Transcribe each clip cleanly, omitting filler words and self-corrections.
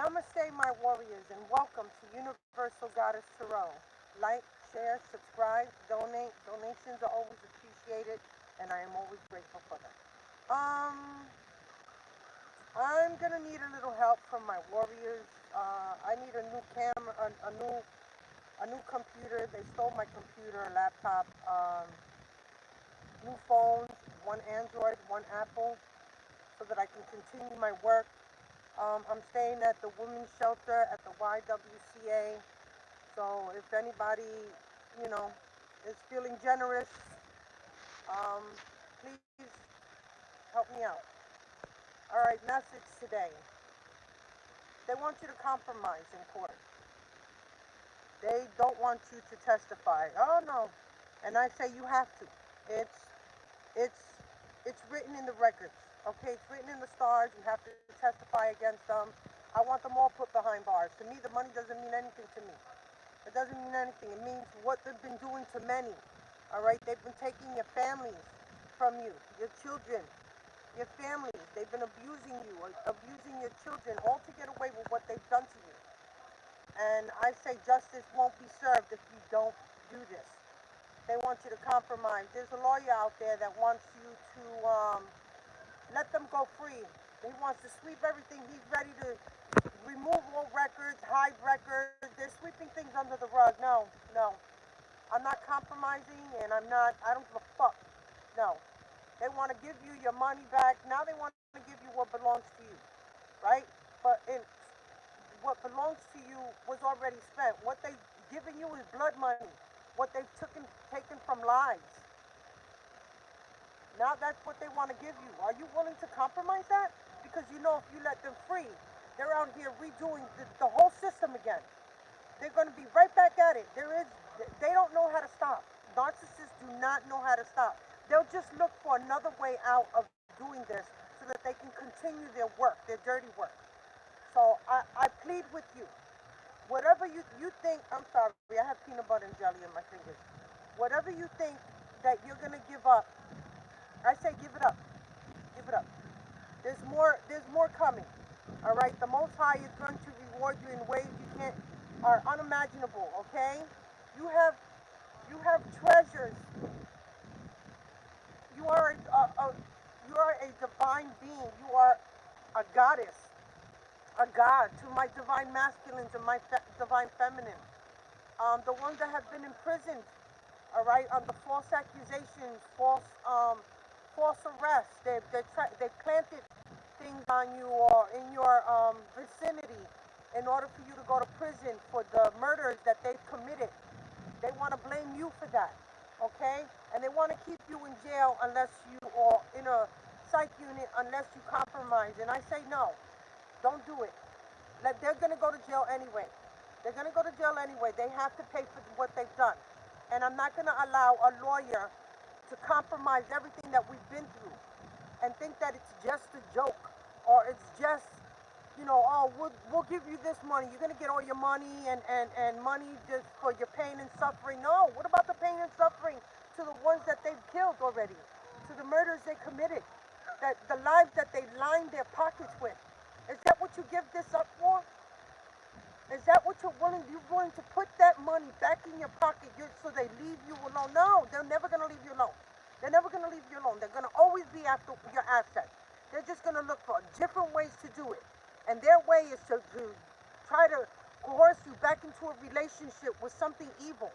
Namaste, my warriors, and welcome to Universal Goddess Tarot. Like, share, subscribe, donate. Donations are always appreciated, and I am always grateful for them. I'm gonna need a little help from my warriors. I need a new camera, a new computer. They stole my computer, laptop, new phones, one Android, one Apple, so that I can continue my work. I'm staying at the women's shelter at the YWCA. So if anybody, you know, is feeling generous, um, please help me out. All right, message today. They want you to compromise in court. They don't want you to testify. Oh no. And I say you have to. It's it's it's written in the records. Okay, it's written in the stars. You have to testify against them. I want them all put behind bars. To me, the money doesn't mean anything to me. It doesn't mean anything. It means what they've been doing to many. All right, they've been taking your families from you, your children, your families. They've been abusing you, or abusing your children, all to get away with what they've done to you. And I say justice won't be served if you don't do this. They want you to compromise. There's a lawyer out there that wants you to let them go free. He wants to sweep everything. He's ready to remove all records, hide records. They're sweeping things under the rug. No, no. I'm not compromising, and I don't give a fuck. No. They want to give you your money back. Now they want to give you what belongs to you, right? But what belongs to you was already spent. What they've given you is blood money. What they've taken from lives. Now that's what they want to give you. Are you willing to compromise that? Because you know if you let them free, they're out here redoing the whole system again. They're going to be right back at it. They don't know how to stop. Narcissists do not know how to stop. They'll just look for another way out of doing this so that they can continue their work, their dirty work. So I plead with you. Whatever you think, I'm sorry, I have peanut butter and jelly in my fingers. Whatever you think that you're going to give up, I say give it up. Give it up. There's more coming. All right? The Most High is going to reward you in ways are unimaginable, okay? You have treasures. You are you are a divine being. You are a goddess, a god to my divine masculines and my divine feminine. The ones that have been imprisoned, all right, under false accusations, false arrests. They planted things on you or in your vicinity in order for you to go to prison for the murders that they've committed. They want to blame you for that, okay? And they want to keep you in jail unless you, or in a psych unit unless you compromise. And I say no, don't do it. They're going to go to jail anyway. They're going to go to jail anyway. They have to pay for what they've done. And I'm not going to allow a lawyer to compromise everything that we've been through and think that it's just a joke or it's just, oh, we'll give you this money. You're going to get all your money and money just for your pain and suffering. No, what about the pain and suffering to the ones that they've killed already, to the murders they committed, that the lives that they lined their pockets with? Is that what you give this up for? Is that what you're willing to put that money back in your pocket so they leave you alone? No, they're never going to leave you alone. They're never going to leave you alone. They're going to always be after your assets. They're just going to look for different ways to do it. And their way is to try to coerce you back into a relationship with something evil.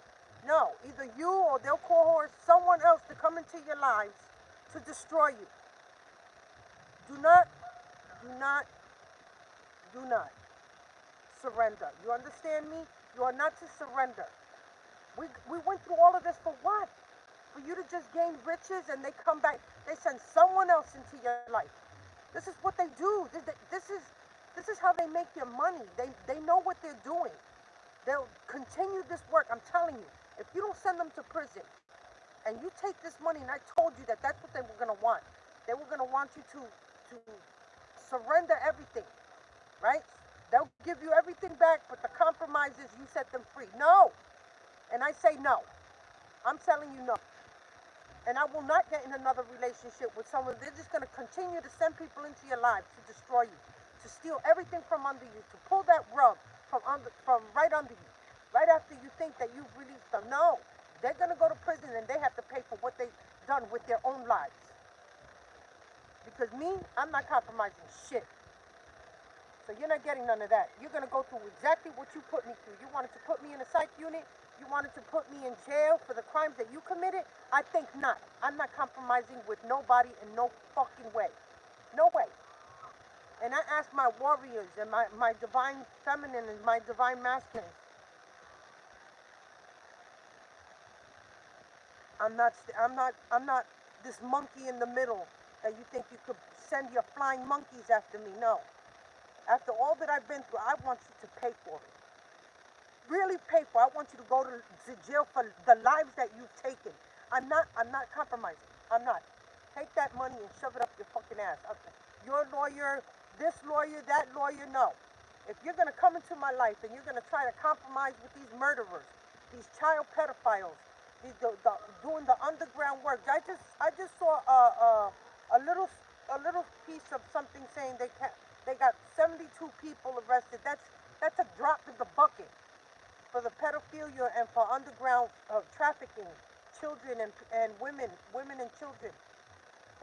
No, either you or they'll coerce someone else to come into your lives to destroy you. Do not, do not, do not surrender. You understand me? You are not to surrender. We went through all of this for what? For you to just gain riches and they come back, they send someone else into your life. This is what they do. This is how they make their money. They know what they're doing. They'll continue this work. I'm telling you, if you don't send them to prison and you take this money, and I told you that that's what they were going to want. They were going to want you to surrender everything, right? They'll give you everything back, but the compromise is you set them free. No. And I say no. I'm telling you no. And I will not get in another relationship with someone. They're just going to continue to send people into your life to destroy you. to steal everything from under you, to pull that rug from right under you, right after you think that you've released them. No, they're gonna go to prison and they have to pay for what they've done with their own lives. Because me, I'm not compromising shit. So you're not getting none of that. You're gonna go through exactly what you put me through. You wanted to put me in a psych unit. You wanted to put me in jail for the crimes that you committed. I think not. I'm not compromising with nobody in no fucking way. No way. And I ask my warriors and my divine feminine and my divine masculine. I'm not this monkey in the middle that you think you could send your flying monkeys after me. No. After all that I've been through, I want you to pay for it. Really pay for it. I want you to go to jail for the lives that you've taken. I'm not compromising. I'm not. Take that money and shove it up your fucking ass. Okay. Your lawyer, this lawyer, that lawyer, no. If you're gonna come into my life and you're gonna try to compromise with these murderers, these child pedophiles, doing the underground work. I just saw a little a little piece of something saying they got 72 people arrested. That's a drop in the bucket for the pedophilia and for underground trafficking, children and women and children,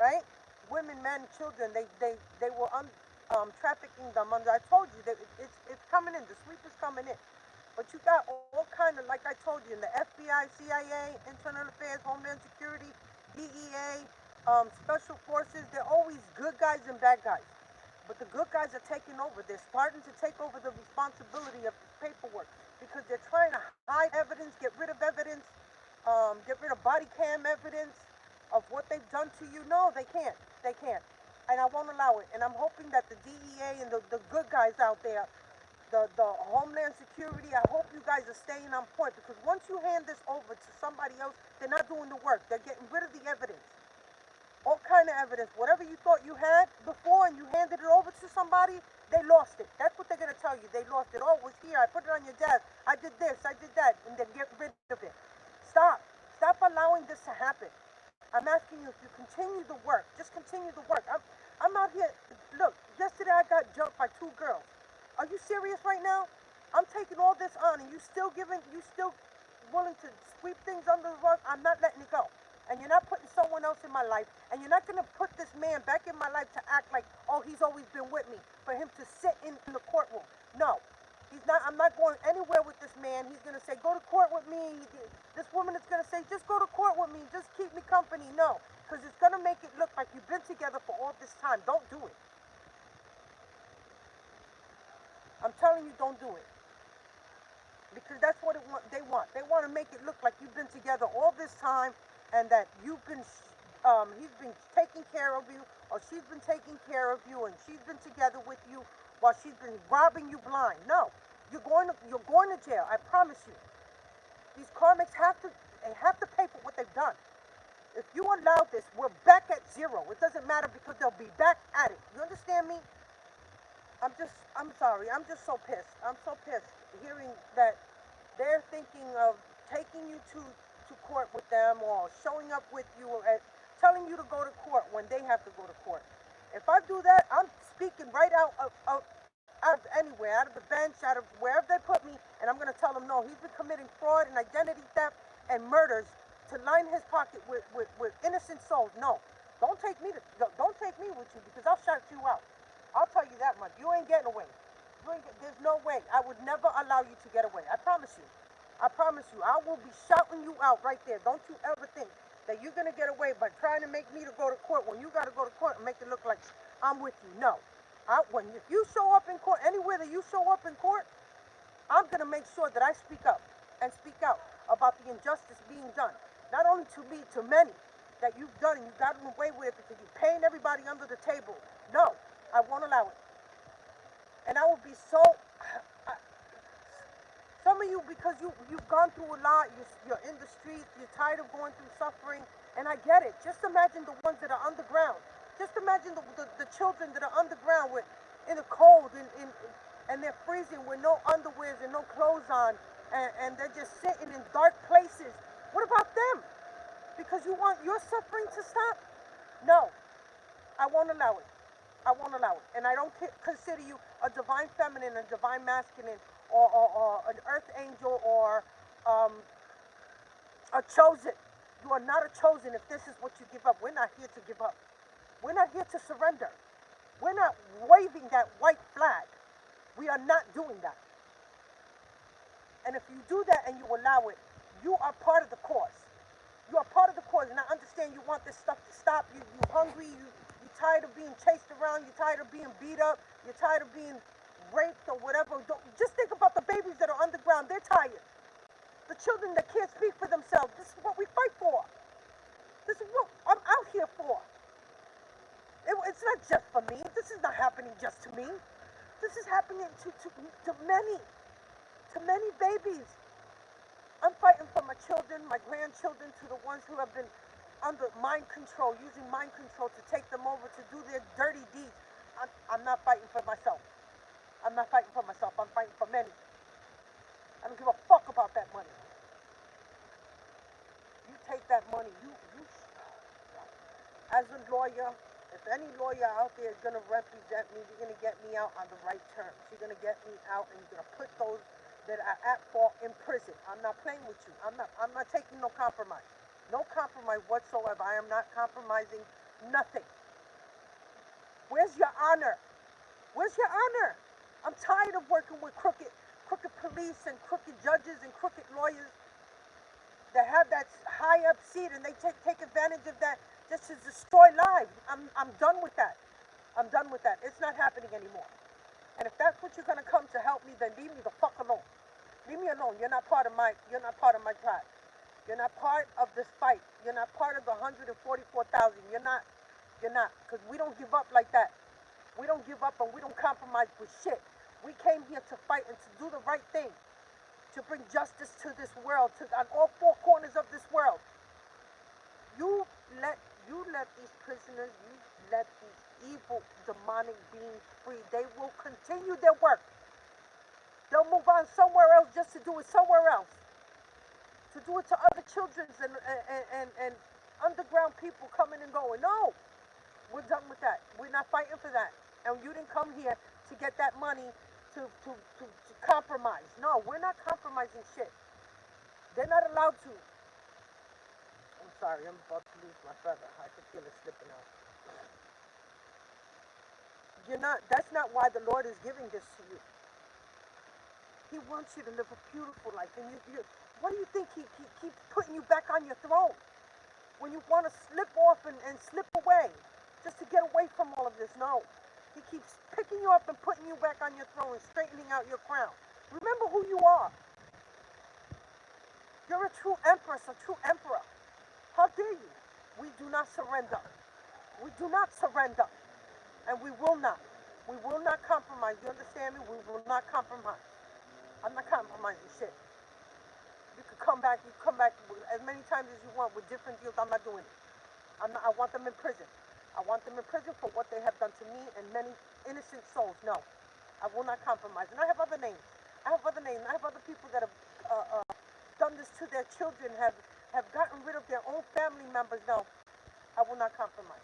right? Women, men, children. They were trafficking them under. I told you that it's coming in. The sweep is coming in. But you got all kind of, like I told you, in the FBI, CIA, Internal Affairs, Homeland Security, DEA, Special Forces. They're always good guys and bad guys. But the good guys are taking over. They're starting to take over the responsibility of the paperwork because they're trying to hide evidence, get rid of evidence, get rid of body cam evidence of what they've done to you. No, they can't. They can't. And I won't allow it. And I'm hoping that the DEA and the good guys out there, the Homeland Security, I hope you guys are staying on point because once you hand this over to somebody else, they're not doing the work. They're getting rid of the evidence. All kind of evidence. Whatever you thought you had before and you handed it over to somebody, they lost it. That's what they're going to tell you. They lost it. Oh, it was here. I put it on your desk. I did this. I did that. And they get rid of it. Stop. Stop allowing this to happen. I'm asking you if you continue the work. Just continue the work. I'm out here. Look, yesterday I got jumped by 2 girls. Are you serious right now? I'm taking all this on and you still willing to sweep things under the rug? I'm not letting it go. And you're not putting someone else in my life, and you're not going to put this man back in my life to act like, oh, he's always been with me, for him to sit in the courtroom. No, he's not. I'm not going anywhere with this man. He's going to say, go to court with me. This woman is going to say, just go to court with me, just keep me company. No, because it's going to make it look like you've been together for all this time. Don't do it. I'm telling you, don't do it. Because that's what they want. They want to make it look like you've been together all this time, and that he's been taking care of you, or she's been taking care of you, and she's been together with you while she's been robbing you blind. No, you're going to jail. I promise you. These karmics have to pay for what they've done. If you allow this, we're back at zero. It doesn't matter because they'll be back at it. You understand me? I'm sorry. I'm just so pissed. I'm so pissed hearing that they're thinking of taking you to court with them or showing up with you and telling you to go to court when they have to go to court. If I do that, I'm speaking right out of anywhere, out of the bench, out of wherever they put me, and I'm going to tell them, no, he's been committing fraud and identity theft and murders to line his pocket with innocent souls. No, don't take me with you because I'll shout you out. I'll tell you that much. You ain't getting away. There's no way. I would never allow you to get away. I promise you. I promise you, I will be shouting you out right there. Don't you ever think that you're going to get away by trying to make me to go to court when you got to go to court and make it look like I'm with you. No. If you show up in court, anywhere that you show up in court, I'm going to make sure that I speak up and speak out about the injustice being done. Not only to me, to many that you've done and you got away with it because you're paying everybody under the table. No, I won't allow it. And I will be so... Some of you, because you've gone through a lot, you're in the streets, you're tired of going through suffering, and I get it. Just imagine the ones that are underground. Just imagine the children that are underground in the cold and they're freezing with no underwears and no clothes on, and they're just sitting in dark places. What about them? Because you want your suffering to stop? No, I won't allow it. I won't allow it. And I don't consider you a divine feminine, a divine masculine, or an earth angel, or um, a chosen. You are not a chosen if this is what you give up. We're not here to give up. We're not here to surrender. We're not waving that white flag. We are not doing that. And if you do that and you allow it, you are part of the cause. You are part of the cause. And I understand you want this stuff to stop. You're hungry. You're tired of being chased around. You're tired of being beat up. You're tired of being raped or whatever. Just think about the babies that are underground. They're tired. The children that can't speak for themselves. This is what we fight for. This is what I'm out here for. It's not just for me. This is not happening just to me. This is happening to many babies. I'm fighting for my children, my grandchildren, to the ones who have been under mind control, using mind control to take them over to do their dirty deeds. I'm not fighting for myself. I'm not fighting for myself. I'm fighting for many. I don't give a fuck about that money. You take that money. You as a lawyer, if any lawyer out there is going to represent me, you're going to get me out on the right terms. You're going to get me out and you're going to put those that are at fault in prison. I'm not playing with you. I'm not taking no compromise. No compromise whatsoever. I am not compromising nothing. Where's your honor? Where's your honor? I'm tired of working with crooked police and crooked judges and crooked lawyers that have that high up seat and they take advantage of that just to destroy lives. I'm done with that. I'm done with that. It's not happening anymore. And if that's what you're gonna come to help me, then leave me the fuck alone. Leave me alone. You're not part of my tribe. You're not part of this fight. You're not part of the 144,000. You're not. Because we don't give up like that. We don't give up and we don't compromise with shit. We came here to fight and to do the right thing. To bring justice to this world, on all four corners of this world. You let these prisoners, you let these evil demonic beings free. They will continue their work. They'll move on somewhere else just to do it somewhere else. To do it to other children and underground people coming and going. No, we're done with that. We're not fighting for that. And you didn't come here to get that money to compromise. No, we're not compromising shit. They're not allowed to. I'm sorry, I'm about to lose my feather. I can feel it slipping out. That's not why the Lord is giving this to you. He wants you to live a beautiful life. And what do you think he keeps putting you back on your throne? When you want to slip off and slip away, just to get away from all of this. No. He keeps picking you up and putting you back on your throne and straightening out your crown. Remember who you are. You're a true empress, a true emperor. How dare you? We do not surrender. We do not surrender. And we will not. We will not compromise. You understand me? We will not compromise. I'm not compromising shit. You can come back as many times as you want with different deals. I'm not doing it. I want them in prison. I want them in prison for what they have done to me and many innocent souls. No, I will not compromise. And I have other names. I have other people that have done this to their children, have gotten rid of their own family members. No, I will not compromise.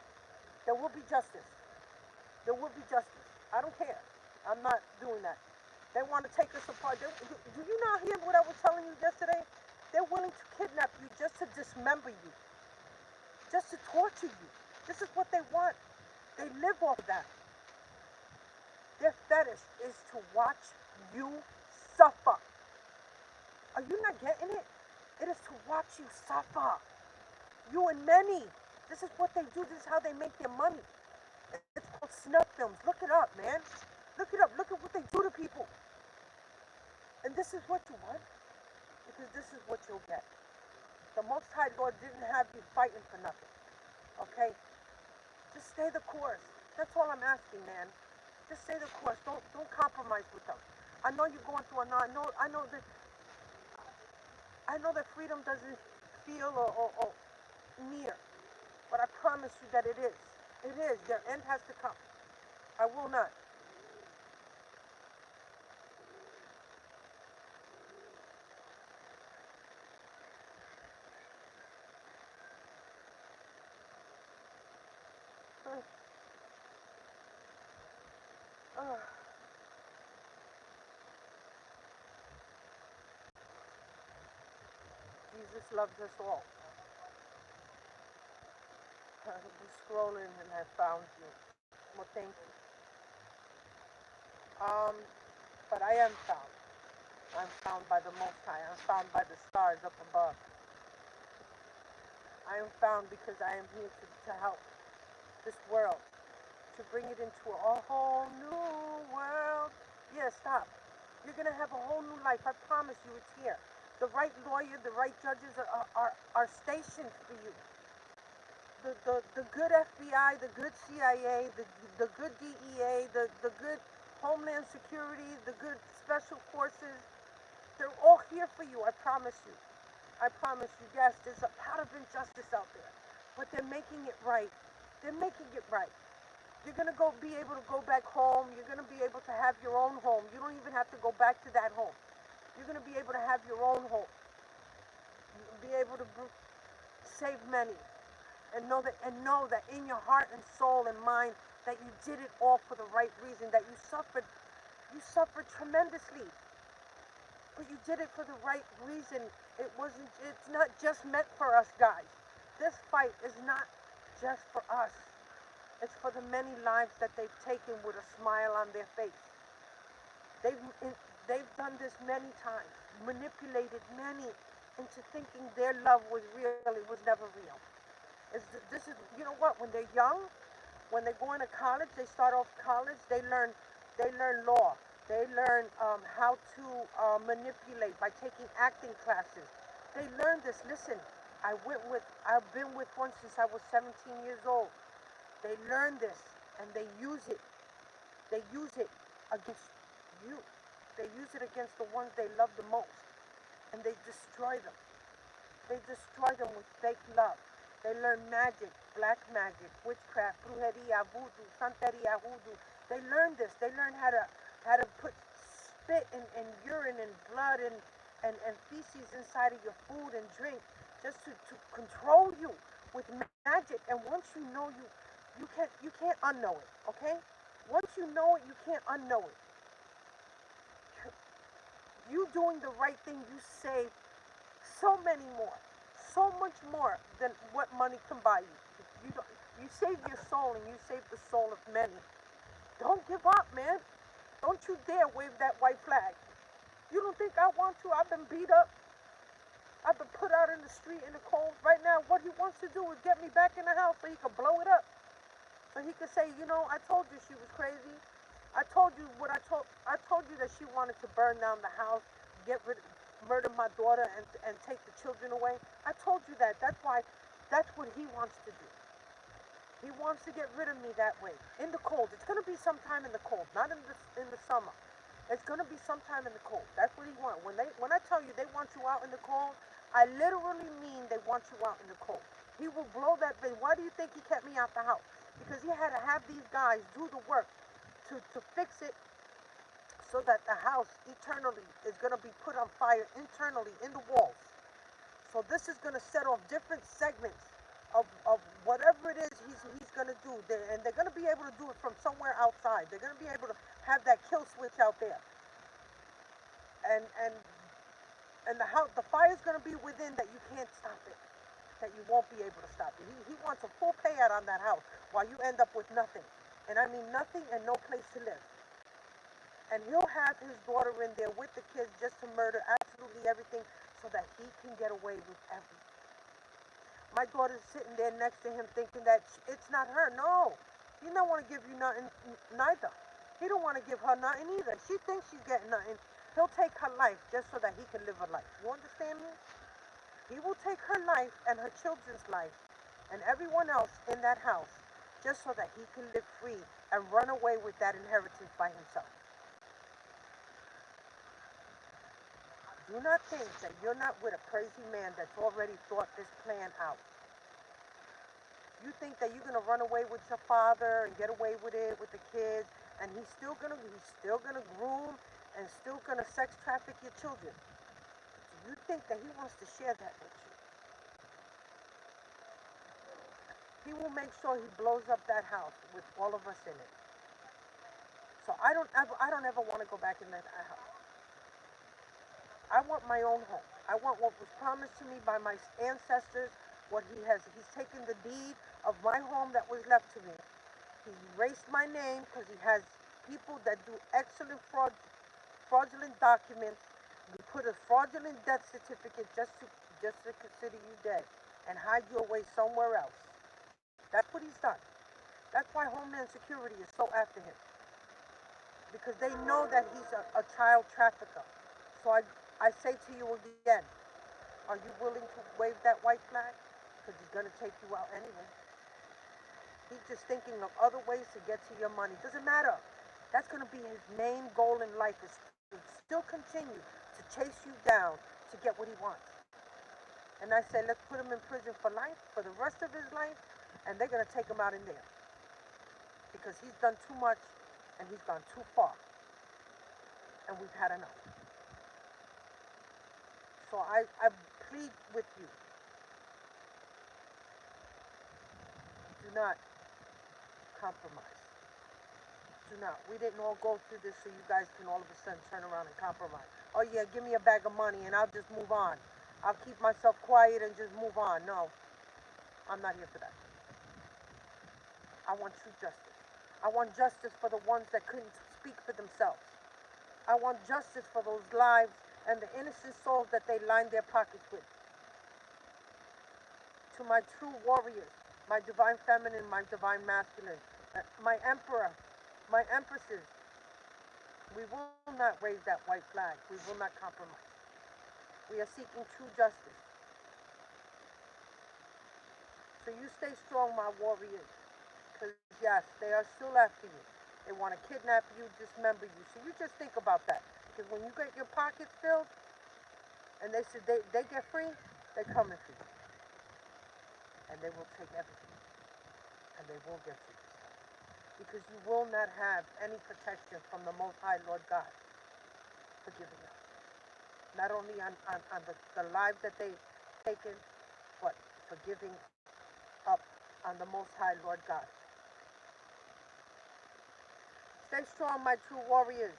There will be justice. There will be justice. I don't care. I'm not doing that. They want to take us apart. Do you not hear what I was telling you yesterday? They're willing to kidnap you just to dismember you, just to torture you. This is what they want. They live off that. Their fetish is to watch you suffer. Are you not getting it? It is to watch you suffer. You and many. This is what they do. This is how they make their money. It's called snuff films. Look it up, man. Look it up. Look at what they do to people. And this is what you want? Because this is what you'll get. The Most High Lord didn't have you fighting for nothing. Okay? Just stay the course. That's all I'm asking, man. Just stay the course. Don't compromise with them. I know you're going through I know that freedom doesn't feel or near. But I promise you that it is. It is. Their end has to come. I will not. Oh, Jesus loves us all. I was scrolling and I found you. Well, thank you. Um, but I am found. I'm found by the Most High. I'm found by the stars up above. I am found because I am here to help this world, to bring it into a whole new world. Yeah, stop. You're going to have a whole new life. I promise you it's here. The right lawyer, the right judges are stationed for you. The good FBI, the good CIA, the good DEA, the good Homeland Security, the good Special Forces, they're all here for you, I promise you. I promise you, yes, there's a pot of injustice out there, but they're making it right. They're making it right. You're going to be able to go back home. You're going to be able to have your own home. You don't even have to go back to that home. You're going to be able to have your own home. You'll be able to save many and know that in your heart and soul and mind that you did it all for the right reason, that you suffered tremendously, but you did it for the right reason. It's not just meant for us, guys. This fight is not just for us. It's for the many lives that they've taken with a smile on their face. They've, they've done this many times, manipulated many into thinking their love was real. It was never real. This is, you know what, when they're young, when they go into college, they start off college, they learn law. They learn how to manipulate by taking acting classes. They learn this. Listen, I've been with one since I was 17 years old. They learn this and they use it. They use it against you. They use it against the ones they love the most. And they destroy them. They destroy them with fake love. They learn magic, black magic, witchcraft, brujeria, voodoo, santeria, hoodoo. They learn this. They learn how to put spit and urine and blood and feces inside of your food and drink just to control you with magic. And once you know you can't unknow it, okay? Once you know it, you can't unknow it. You doing the right thing, you save so many more, so much more than what money can buy you. You save your soul and you save the soul of many. Don't give up, man. Don't you dare wave that white flag. You don't think I want to? I've been beat up. I've been put out in the street in the cold. Right now, what he wants to do is get me back in the house so he can blow it up. So he could say, I told you she was crazy. I told you I told you that she wanted to burn down the house, murder my daughter and take the children away. I told you that. That's what he wants to do. He wants to get rid of me that way. In the cold. It's gonna be sometime in the cold, not in the summer. It's gonna be sometime in the cold. That's what he wants. When I tell you they want you out in the cold, I literally mean they want you out in the cold. He will blow that thing. Why do you think he kept me out the house? Because he had to have these guys do the work to fix it so that the house eternally is going to be put on fire internally in the walls. So this is going to set off different segments of whatever it is he's going to do. And they're going to be able to do it from somewhere outside. They're going to be able to have that kill switch out there. And and and the fire is going to be within that you can't stop it. That you won't be able to stop it. He wants a full payout on that house while you end up with nothing. And I mean nothing and no place to live. And he'll have his daughter in there with the kids just to murder absolutely everything so that he can get away with everything. My daughter's sitting there next to him thinking that it's not her. No, he don't want to give you nothing, neither. He don't want to give her nothing either. She thinks she's getting nothing. He'll take her life just so that he can live her life. You understand me? He will take her life and her children's life and everyone else in that house just so that he can live free and run away with that inheritance by himself. Do not think that you're not with a crazy man that's already thought this plan out. You think that you're gonna run away with your father and get away with it with the kids, and he's still gonna groom and still gonna sex traffic your children. Do you think that he wants to share that with you? He will make sure he blows up that house with all of us in it. So I don't ever want to go back in that house. I want my own home. I want what was promised to me by my ancestors. He's taken the deed of my home that was left to me. He's erased my name because he has people that do excellent fraudulent documents. You put a fraudulent death certificate just to consider you dead and hide you away somewhere else. That's what he's done. That's why Homeland Security is so after him, because they know that he's a child trafficker. So I say to you again, are you willing to wave that white flag? Because he's going to take you out anyway. He's just thinking of other ways to get to your money. Doesn't matter. That's going to be his main goal in life, is to still continue to chase you down to get what he wants. And I say, let's put him in prison for life, for the rest of his life, and they're going to take him out in there. Because he's done too much and he's gone too far. And we've had enough. So I plead with you, do not compromise. Do not. We didn't all go through this so you guys can all of a sudden turn around and compromise. Oh yeah, give me a bag of money and I'll just move on. I'll keep myself quiet and just move on. No, I'm not here for that. I want true justice. I want justice for the ones that couldn't speak for themselves. I want justice for those lives and the innocent souls that they lined their pockets with. To my true warriors, my divine feminine, my divine masculine, my emperor, my empresses, we will not raise that white flag. We will not compromise. We are seeking true justice. So you stay strong, my warriors. Because yes, they are still after you. They want to kidnap you, dismember you. So you just think about that. Because when you get your pockets filled, and they said they get free, they're coming for you. And they will take everything. And they will get you. Because you will not have any protection from the Most High Lord God for giving up. Not only on the lives that they've taken, but for giving up on the Most High Lord God. Stay strong, my true warriors.